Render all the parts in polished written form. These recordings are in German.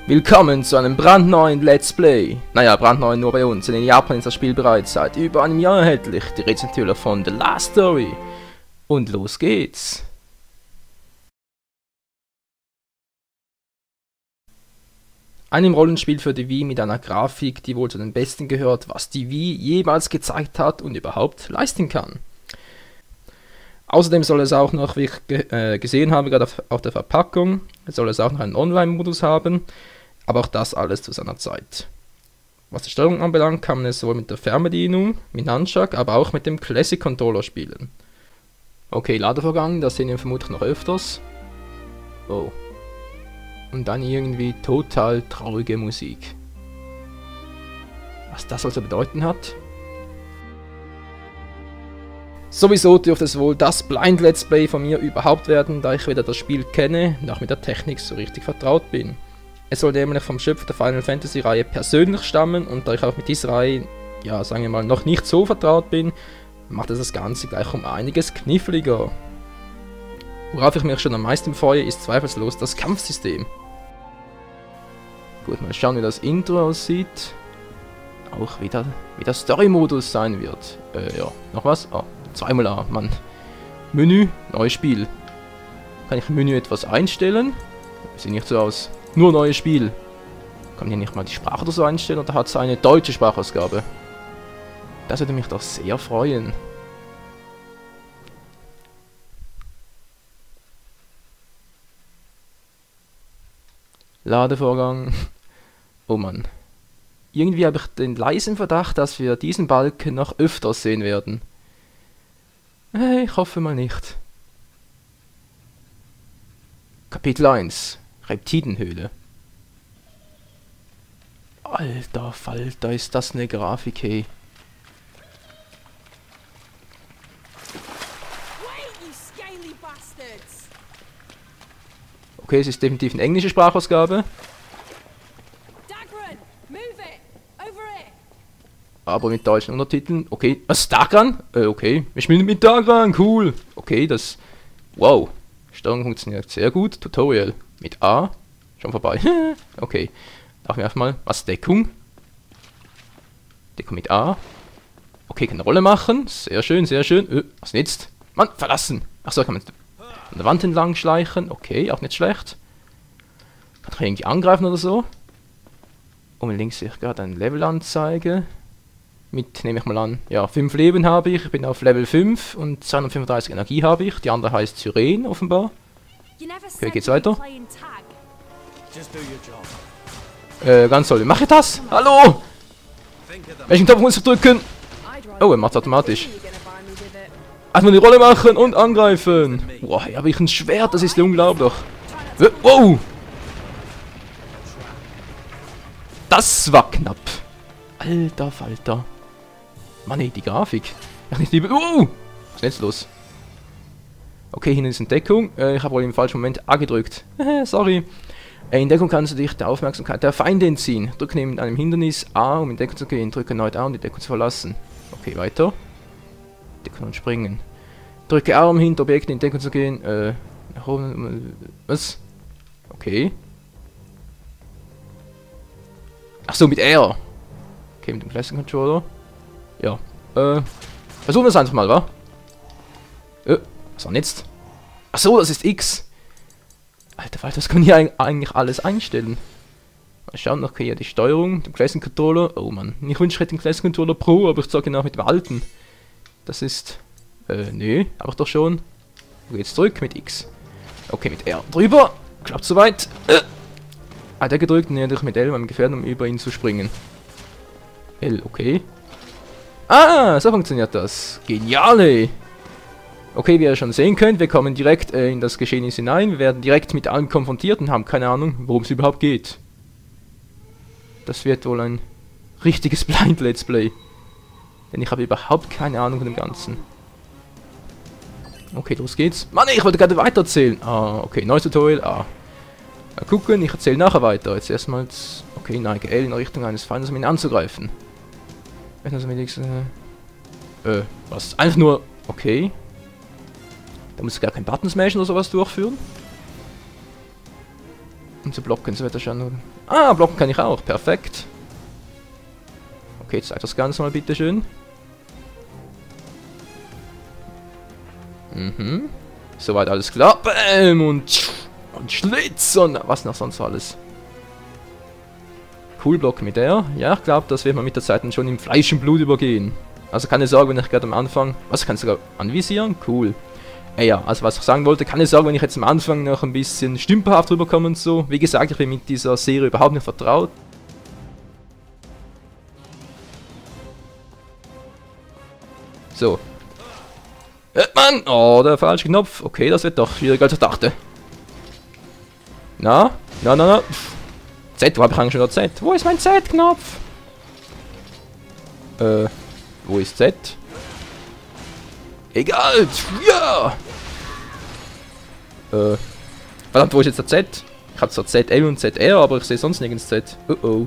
Willkommen zu einem brandneuen Let's Play. Naja, brandneu nur bei uns, denn in Japan ist das Spiel bereits seit über einem Jahr erhältlich. Die Rezension von The Last Story. Und los geht's. Einem Rollenspiel für die Wii mit einer Grafik, die wohl zu den besten gehört, was die Wii jemals gezeigt hat und überhaupt leisten kann. Außerdem soll es auch noch, wie ich gesehen habe, gerade auf der Verpackung, soll es auch noch einen Online-Modus haben, aber auch das alles zu seiner Zeit. Was die Steuerung anbelangt, kann man es sowohl mit der Fernbedienung, mit Nunchuck, aber auch mit dem Classic Controller spielen. Okay, Ladevorgang, das sehen wir vermutlich noch öfters. Oh. Und dann irgendwie total traurige Musik. Was das also bedeuten hat? Sowieso dürfte es wohl das Blind Let's Play von mir überhaupt werden, da ich weder das Spiel kenne, noch mit der Technik so richtig vertraut bin. Es soll nämlich vom Schöpfer der Final Fantasy Reihe persönlich stammen und da ich auch mit dieser Reihe, ja sagen wir mal, noch nicht so vertraut bin, macht es das Ganze gleich um einiges kniffliger. Worauf ich mich schon am meisten freue, ist zweifellos das Kampfsystem. Gut, mal schauen, wie das Intro aussieht. Auch wieder wie der Story-Modus sein wird. Ja, noch was? Oh, zweimal A, Mann. Menü, neues Spiel. Kann ich im Menü etwas einstellen? Sieht nicht so aus. Nur neues Spiel. Kann hier nicht mal die Sprache oder so einstellen oder hat es eine deutsche Sprachausgabe? Das würde mich doch sehr freuen. Ladevorgang. Oh Mann. Irgendwie habe ich den leisen Verdacht, dass wir diesen Balken noch öfter sehen werden. Ich hoffe mal nicht. Kapitel 1. Reptidenhöhle. Alter Falter, ist das eine Grafik, hey. Okay, es ist definitiv eine englische Sprachausgabe. Aber mit deutschen Untertiteln. Okay, was, Dagran? Okay, wir spielen mit Dagran, cool. Okay, das... Wow. Steuerung funktioniert sehr gut. Tutorial. Mit A. Schon vorbei. Okay. Darf ich erstmal... Was, Deckung? Deckung mit A. Okay, kann eine Rolle machen. Sehr schön, sehr schön. Was jetzt? Mann, verlassen. Achso, kann man an der Wand entlang schleichen. Okay, auch nicht schlecht. Kann ich irgendwie angreifen oder so? Und links sehe ich gerade eine Levelanzeige. Mit, nehme ich mal an, ja, 5 Leben habe ich bin auf Level 5 und 235 Energie habe ich. Die andere heißt Syren, offenbar. Okay, geht's weiter. Ganz toll. Mache ich das? Hallo! Welchen Knopf muss ich drücken? Oh, er macht es automatisch. Erstmal die Rolle machen und angreifen. Wow, hier habe ich ein Schwert, das ist unglaublich. Wow! Das war knapp. Alter Falter. Mann, ey, die Grafik. Ach, nicht liebe. Was ist jetzt los? Okay, hier ist Entdeckung. Ich habe wohl im falschen Moment A gedrückt. Sorry. In Deckung kannst du dich der Aufmerksamkeit der Feinde entziehen. Drücke neben einem Hindernis A, um in Deckung zu gehen. Drücke erneut A, um die Deckung zu verlassen. Okay, weiter. Deckung und springen. Drücke R, um hinter Objekten in Deckung zu gehen. Nach oben. Was? Okay. Ach so, mit R. Okay, mit dem Classic Controller. Ja. Versuchen wir es einfach mal, wa? Was war denn jetzt? Ach so, das ist X. Alter Falter, das kann ich eigentlich alles einstellen. Mal schauen, okay, hier die Steuerung, den Classic Controller. Oh Mann, ich wünsche, ich hätte den Classic Controller Pro, aber ich zocke ihn auch mit dem alten. Das ist... nö, aber doch schon. Wo geht's zurück? Mit X. Okay, mit R drüber. Klappt soweit. Hat er gedrückt und natürlich mit L beim Gefährten, um über ihn zu springen. L, okay. Ah, so funktioniert das. Genial, ey. Okay, wie ihr schon sehen könnt, wir kommen direkt in das Geschehnis hinein. Wir werden direkt mit allem konfrontiert und haben keine Ahnung, worum es überhaupt geht. Das wird wohl ein richtiges Blind Let's Play. Denn ich habe überhaupt keine Ahnung von dem Ganzen. Okay, los geht's. Mann, ich wollte gerade weitererzählen. Ah, okay, neues Tutorial. Mal gucken, ich erzähle nachher weiter. Jetzt erstmal... Okay, neige L in Richtung eines Feindes, um ihn anzugreifen. Was? Einfach nur... Okay. Da muss ich gar kein Button smashen oder sowas durchführen. Um zu blocken, so wird das schon. Ah, blocken kann ich auch. Perfekt. Okay, zeig das Ganze mal bitte schön. Mhm. Soweit alles klar. Bäm und Schlitz und was noch sonst alles. Cool Block mit der. Ja, ich glaube, das wird man mit der Zeit dann schon im Fleisch und Blut übergehen. Also keine Sorge, wenn ich gerade am Anfang... Was, kann ich sogar anvisieren? Cool. Ja, also was ich sagen wollte, keine Sorge, wenn ich jetzt am Anfang noch ein bisschen stümperhaft rüberkomme und so. Wie gesagt, ich bin mit dieser Serie überhaupt nicht vertraut. So. Mann! Oh, der falsche Knopf. Okay, das wird doch schwieriger als ich dachte. Na? Na. Z, wo habe ich eigentlich schon noch Z? Wo ist mein Z-Knopf? Wo ist Z? Egal! Ja! Verdammt, wo ist jetzt der Z? Ich habe zwar ZL und ZR, aber ich sehe sonst nirgends Z. Oh.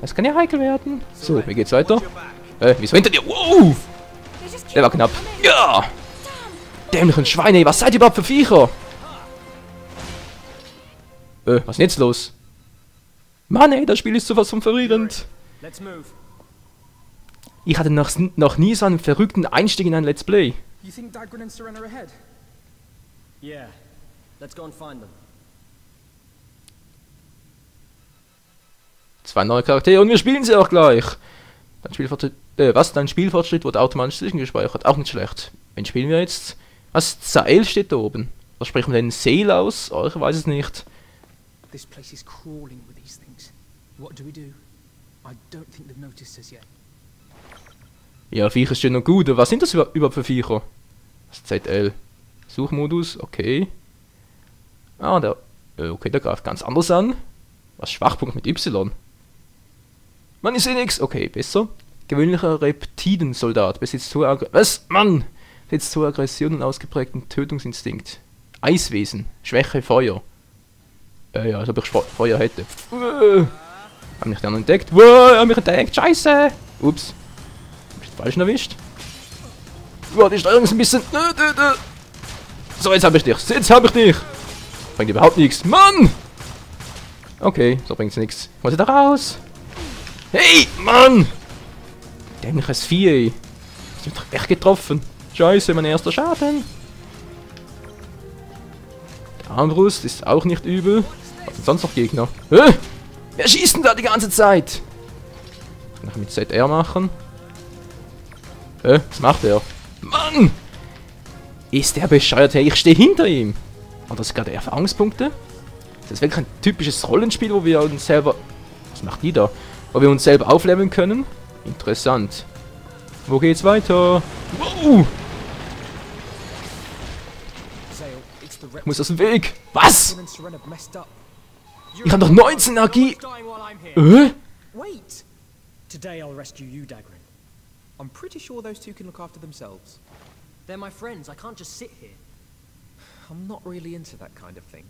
Das kann ja heikel werden. So, wie geht's weiter? Wieso hinter dir? Wow! Der war knapp. Ja! Dämlichen Schweine, was seid ihr überhaupt für Viecher? Was ist denn jetzt los? Mann ey, das Spiel ist sowas von verwirrend. Ich hatte noch nie so einen verrückten Einstieg in ein Let's Play. You think Dagran and Serena are ahead? Yeah. Let's go and find them. 2 neue Charaktere und wir spielen sie auch gleich. Dein Spielfortschritt, Dein Spielfortschritt wurde automatisch zwischengespeichert. Auch nicht schlecht. Wen spielen wir jetzt? Was? Zael steht da oben. Was sprechen wir denn? Sale aus? Oh, ich weiß es nicht. This place is crawling with these things. What do we do? I don't think they've noticed us yet. Ja, Viecher ist schön und gut. Was sind das überhaupt für Viecher? Das ist ZL. Suchmodus, okay. Ah, okay, der greift ganz anders an. Was? Schwachpunkt mit Y? Mann, ich sehe nix. Okay, besser. Gewöhnlicher Reptidensoldat. Besitzt hohe Aggression und ausgeprägten Tötungsinstinkt. Eiswesen. Schwäche Feuer. Ja, als ob ich Feuer hätte. Hab mich dann entdeckt. Hab mich entdeckt. Scheiße. Ups. Hab ich den falschen erwischt? Die Steuerung ist ein bisschen... So, jetzt hab ich dich. Bringt überhaupt nichts. Mann! Okay, so bringt's nichts. Ich muss da raus. Hey, Mann! Dämliches Vieh, ey. Das wird doch echt getroffen. Scheiße, mein erster Schaden. Der Armbrust ist auch nicht übel. Was sind sonst noch Gegner? Wer schießt denn da die ganze Zeit? Kann ich mit ZR machen? Was macht er? Mann! Ist der bescheuert? Hey, ich stehe hinter ihm. Und das sind gerade Erfahrungspunkte? Das ist wirklich ein typisches Rollenspiel, wo wir uns selber... Was macht die da? Wo wir uns selber aufleveln können. Interessant. Wo geht's weiter? Wow! Ich muss aus dem Weg. Was? Ich habe doch 19 Energie. Wait! Today I'll rescue you, Dagran. I'm pretty sure those two can look after themselves. They're my friends. I can't just sit here. I'm not really into that kind of thing.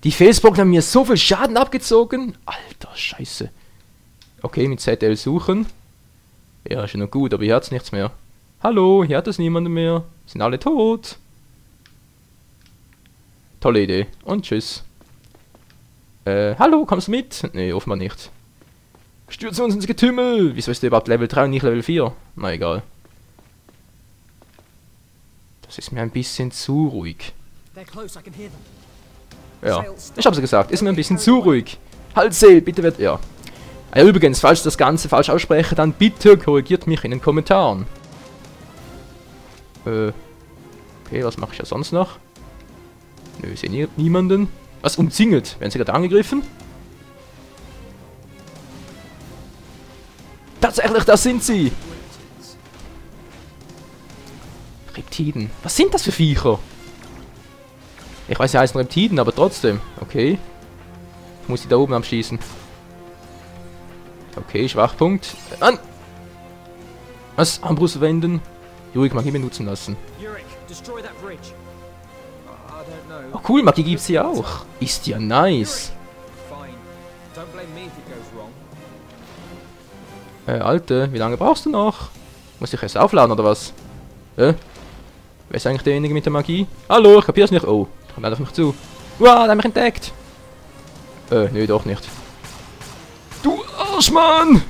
Die Felsbrocken haben mir so viel Schaden abgezogen. Alter, Scheiße. Okay, mit ZL suchen. Ja, schon noch gut, aber hier hat's nichts mehr. Hallo, hier hat es niemanden mehr. Sind alle tot. Tolle Idee. Und tschüss. Hallo, kommst du mit? Nee, offenbar nicht. Stürzen uns ins Getümmel. Wieso ist der überhaupt Level 3 und nicht Level 4? Na egal. Das ist mir ein bisschen zu ruhig. Ja, ich hab's ja gesagt, ist mir ein bisschen zu ruhig. Halt, Sale, bitte wird... Ja. Übrigens, falls ich das Ganze falsch ausspreche, dann bitte korrigiert mich in den Kommentaren. Okay, was mache ich ja sonst noch? Nö, ich sehe niemanden. Was, umzingelt? Werden sie gerade angegriffen? Tatsächlich, das sind sie! Reptiden. Was sind das für Viecher? Ich weiß, sie heißen Reptiden, aber trotzdem. Okay. Ich muss sie da oben abschießen. Okay, Schwachpunkt. An! Was? Armbrust wenden? Ruhig Magie benutzen lassen. Oh cool, Magie gibt's hier auch. Ist ja nice. Alte, wie lange brauchst du noch? Muss ich erst aufladen oder was? Wer ist eigentlich derjenige mit der Magie? Hallo, ich kapier's nicht. Oh, kommt einfach nicht zu. Wow, der hat mich entdeckt. Nee, doch nicht. Du Arschmann!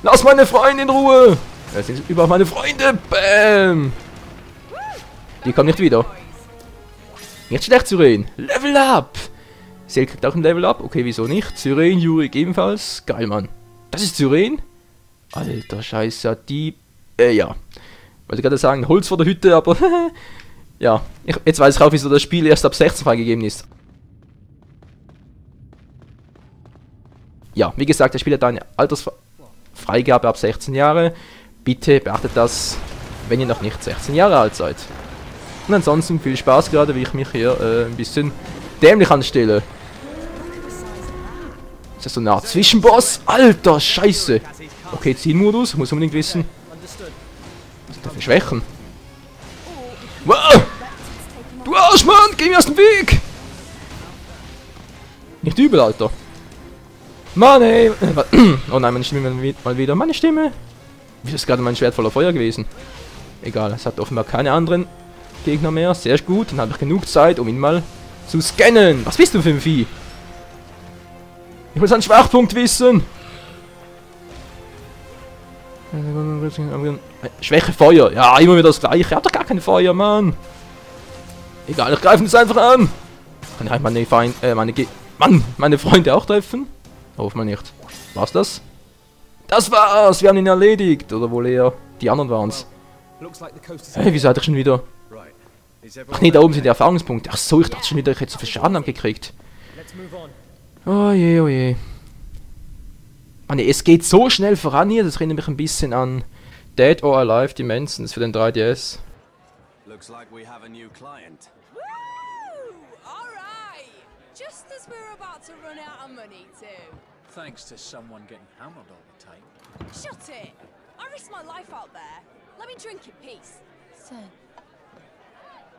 Lass meine Freunde in Ruhe! Das sind überall meine Freunde! Bam! Die kommen nicht wieder. Nicht schlecht, Syren. Level up! Sel kriegt auch ein Level up. Okay, wieso nicht? Syren, Jurik ebenfalls. Geil, Mann. Das ist Syren? Alter Scheiße, die... ja. Wollte gerade sagen, Holz vor der Hütte, aber... ja, jetzt weiß ich auch, wieso das Spiel erst ab 16 freigegeben ist. Ja, wie gesagt, das Spiel hat eine Altersfreigabe ab 16 Jahre. Bitte beachtet das, wenn ihr noch nicht 16 Jahre alt seid. Und ansonsten viel Spaß gerade, wie ich mich hier ein bisschen dämlich anstelle. Ist das so eine Art Zwischenboss? Alter, Scheiße! Okay, Zielmodus, muss unbedingt wissen. Was sind da für Schwächen? Wow! Du Arschmann, geh mir aus dem Weg! Nicht übel, Alter. Mann, ey! Oh nein, meine Stimme mal wieder. Meine Stimme! Wieso ist gerade mein Schwert voller Feuer gewesen? Egal, es hat offenbar keine anderen Gegner mehr. Sehr gut, dann habe ich genug Zeit, um ihn mal zu scannen. Was bist du für ein Vieh? Ich will seinen Schwachpunkt wissen. Schwäche Feuer. Ja, immer wieder das gleiche. Ich hab doch gar kein Feuer, Mann. Egal, ich greife ihn jetzt einfach an. Kann ich halt meine Freunde auch treffen? Hoffen wir nicht. War's das? Das war's! Wir haben ihn erledigt! Oder wohl eher die anderen waren's. Hey, wieso hat er schon wieder... Ach nee, da oben sind die Erfahrungspunkte. Ach so, ich dachte schon wieder, ich hätte so viel Schaden abgekriegt. Oh je, oh je. Mann, es geht so schnell voran hier, das erinnert mich ein bisschen an Dead or Alive Dimensions für den 3DS. Looks like we have a new client. Woo! All right. Just as we're about to run out of money too. Thanks to someone getting hammered all the time. Shut it! I risked my life out there. Let me drink in peace. So,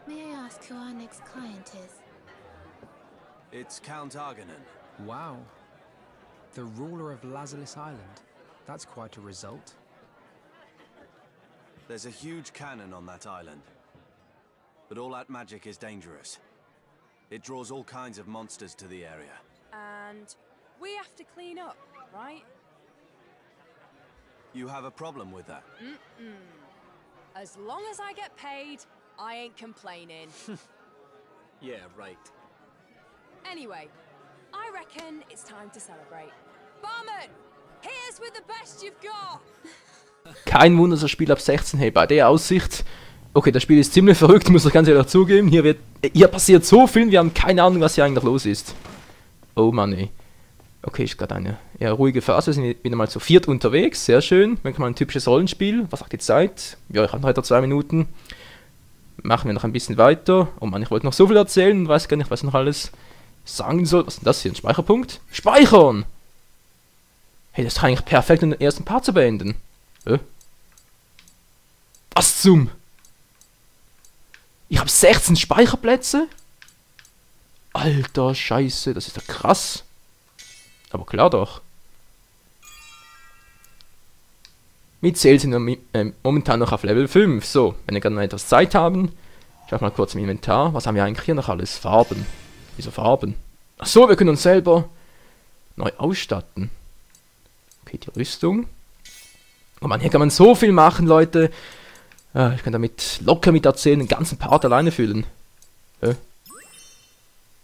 may I ask who our next client is? It's Count Arganan. Wow. The ruler of Lazalis Island. That's quite a result. There's a huge cannon on that island. But all that magic is dangerous. It draws all kinds of monsters to the area. And we have to clean up, right? You have a problem with that? As long as I get paid, I ain't complaining. Yeah, right. Anyway, I reckon it's time to celebrate. Barman, here's with the best you've got. Kein Wunder, dass das Spiel ab 16, hey, bei der Aussicht. Okay, das Spiel ist ziemlich verrückt, muss ich ganz ehrlich zugeben. Hier passiert so viel, wir haben keine Ahnung, was hier eigentlich los ist. Oh Mann, ey. Okay, ist gerade eine eher ruhige Phase, sind wieder mal zu viert unterwegs, sehr schön. Wenn mal ein typisches Rollenspiel. Was sagt die Zeit? Ja, ich habe heute 2 Minuten. Machen wir noch ein bisschen weiter. Oh Mann, ich wollte noch so viel erzählen, weiß gar nicht, was ich noch alles sagen soll. Was ist denn das hier? Ein Speicherpunkt? Speichern! Hey, das ist eigentlich perfekt, um den ersten Part zu beenden. Was zum? Ich habe 16 Speicherplätze? Alter Scheiße, das ist doch krass. Aber klar doch. Mit Sale sind wir momentan noch auf Level 5. So, wenn wir gerade noch etwas Zeit haben. Schau mal kurz im Inventar. Was haben wir eigentlich hier noch alles? Farben. Wieso Farben? Achso, wir können uns selber neu ausstatten. Okay, die Rüstung. Oh Mann, hier kann man so viel machen, Leute. Ich kann damit locker mit erzählen, den ganzen Part alleine füllen.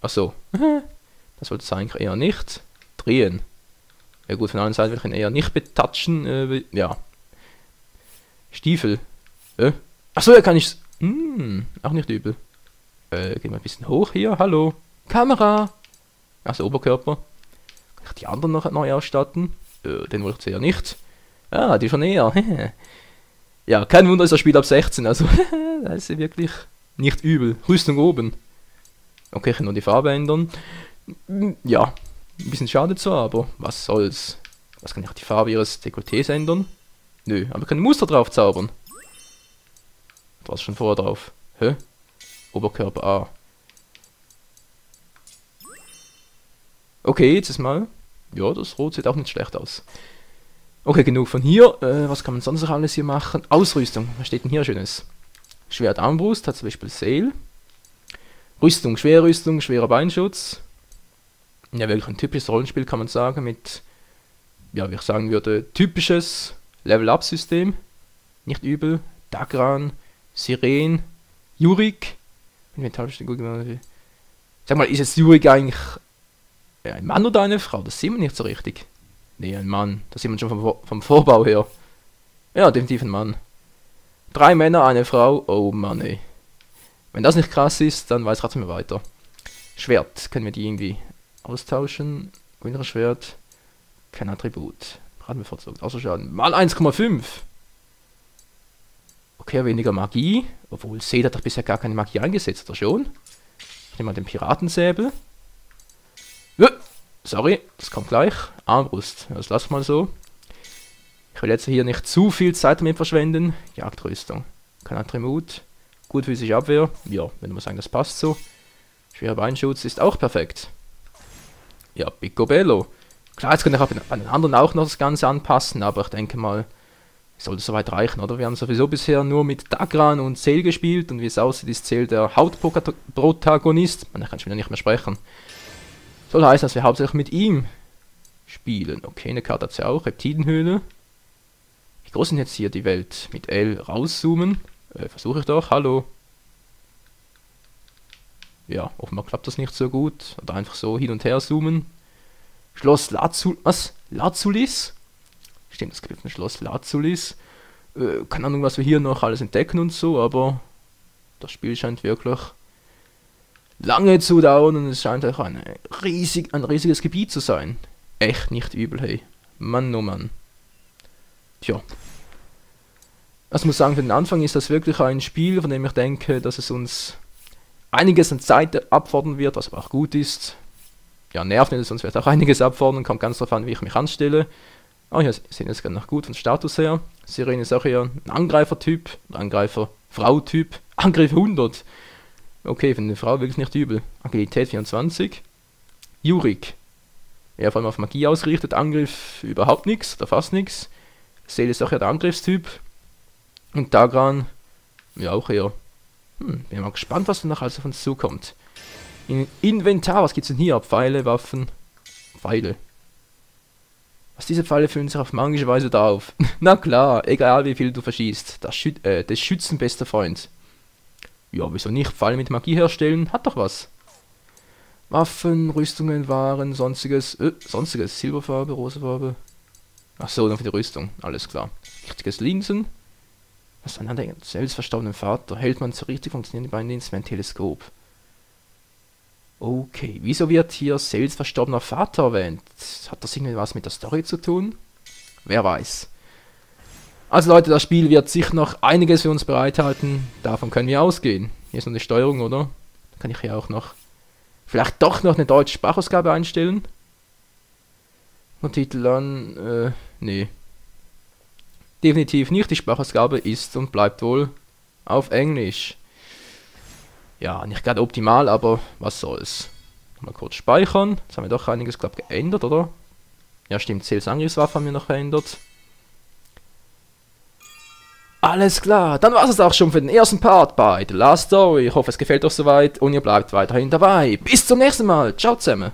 Achso. Das sollte es eigentlich eher nicht. Drehen. Ja gut, von der anderen Seite will ich ihn eher nicht betatschen. Ja. Stiefel. Achso, ja kann ich... auch nicht übel. Gehen wir ein bisschen hoch hier. Hallo. Kamera. Also Oberkörper. Kann ich die anderen noch neu ausstatten? Den wollte ich eher nicht. Ah, die schon eher. Ja, kein Wunder ist das Spiel ab 16. Also, das ist wirklich nicht übel. Rüstung oben. Okay, ich kann nur die Farbe ändern. Ja. Ein bisschen schade zwar, aber was soll's. Was kann ich die Farbe ihres Dekolletés ändern? Nö, aber ich kann ein Muster drauf zaubern. Da war es schon vorher drauf. Oberkörper A. Okay, jetzt ist mal. Ja, das Rot sieht auch nicht schlecht aus. Okay, genug von hier. Was kann man sonst noch alles hier machen? Ausrüstung. Was steht denn hier Schönes? Schwert Armbrust hat zum Beispiel Sale. Rüstung, schwerer Beinschutz. Ja, wirklich ein typisches Rollenspiel, kann man sagen, mit, ja, wie ich sagen würde, typisches Level-Up-System. Nicht übel. Dagran, Siren, Yurik. Sag mal, ist jetzt Yurik eigentlich ein Mann oder eine Frau? Das sehen wir nicht so richtig. Nee, ein Mann. Das sieht man schon vom Vorbau her. Ja, definitiv ein Mann. 3 Männer, eine Frau. Oh Mann, ey. Wenn das nicht krass ist, dann weiß ich mir weiter. Schwert. Können wir die irgendwie austauschen? Grüneres Schwert. Kein Attribut. Braten bevorzugt. Außerschaden. Mal 1,5. Okay, weniger Magie. Obwohl, Seth hat doch bisher gar keine Magie eingesetzt, oder schon? Ich nehme mal den Piratensäbel. Sorry, das kommt gleich. Armbrust. Das lassen wir mal so. Ich will jetzt hier nicht zu viel Zeit damit verschwenden. Jagdrüstung. Kein Attribut. Gut physische Abwehr. Ja, wenn du mal sagen, das passt so. Schwerer Beinschutz ist auch perfekt. Ja, Picobello. Klar, jetzt können wir bei den anderen auch noch das Ganze anpassen, aber ich denke mal, sollte soweit reichen, oder? Wir haben sowieso bisher nur mit Dagran und Cel gespielt und wie es aussieht, ist Cel der Hauptprotagonist. Man kann schon wieder nicht mehr sprechen. Soll heißen, dass wir hauptsächlich mit ihm spielen. Okay, eine Karte hat sie auch. Reptidenhöhle. Wie groß ist jetzt hier die Welt? Mit L rauszoomen. Versuche ich doch. Hallo. Ja, offenbar klappt das nicht so gut. Oder einfach so hin und her zoomen. Schloss Lazulis? Stimmt, es gibt ein Schloss Lazulis. Keine Ahnung, was wir hier noch alles entdecken und so, aber das Spiel scheint wirklich lange zu dauern und es scheint auch ein riesiges Gebiet zu sein. Echt nicht übel, hey. Mann, oh Mann. Tja. Also ich muss sagen, für den Anfang ist das wirklich ein Spiel, von dem ich denke, dass es uns einiges an Zeit abfordern wird, was aber auch gut ist. Ja, nervt nicht, sonst wird auch einiges abfordern, kommt ganz darauf an, wie ich mich anstelle. Oh, hier sehen wir es gerade noch gut vom Status her. Sirene ist auch eher ein Angreifer-Typ, Angreifer-Frau-Typ. Angriff 100. Okay, für eine Frau wirklich nicht übel. Agilität 24. Yurik. Ja, vor allem auf Magie ausgerichtet. Angriff überhaupt nichts, oder fast nichts. Sel ist auch eher der Angriffstyp. Und Dagran, ja auch eher. Bin mal gespannt, was noch alles auf uns zukommt. Inventar, was gibt's denn hier? Pfeile, Waffen, Pfeile. Was diese Pfeile füllen sich auf magische Weise da auf. Na klar, egal wie viel du verschießt. Das Schützen bester Freund. Ja, wieso nicht? Pfeile mit Magie herstellen, hat doch was. Waffen, Rüstungen, Waren, sonstiges, Silberfarbe, Rosafarbe. Ach so, dann für die Rüstung, alles klar. Richtiges Linsen. Was an einem selbst verstorbenen Vater hält man zur richtig funktionierenden Beindienst mit einem Teleskop. Okay, wieso wird hier Sels verstorbener Vater erwähnt? Hat das irgendwie was mit der Story zu tun? Wer weiß. Also Leute, das Spiel wird sicher noch einiges für uns bereithalten. Davon können wir ausgehen. Hier ist noch eine Steuerung, oder? Dann kann ich hier auch noch vielleicht doch noch eine deutsche Sprachausgabe einstellen. Und Titel an, nee. Definitiv nicht, die Sprachausgabe ist und bleibt wohl auf Englisch. Ja, nicht gerade optimal, aber was soll's. Mal kurz speichern. Jetzt haben wir doch einiges, glaube ich, geändert, oder? Ja, stimmt, Sels Angriffswaffe haben wir noch verändert. Alles klar, dann war es auch schon für den ersten Part bei The Last Story. Ich hoffe, es gefällt euch soweit und ihr bleibt weiterhin dabei. Bis zum nächsten Mal. Ciao zusammen.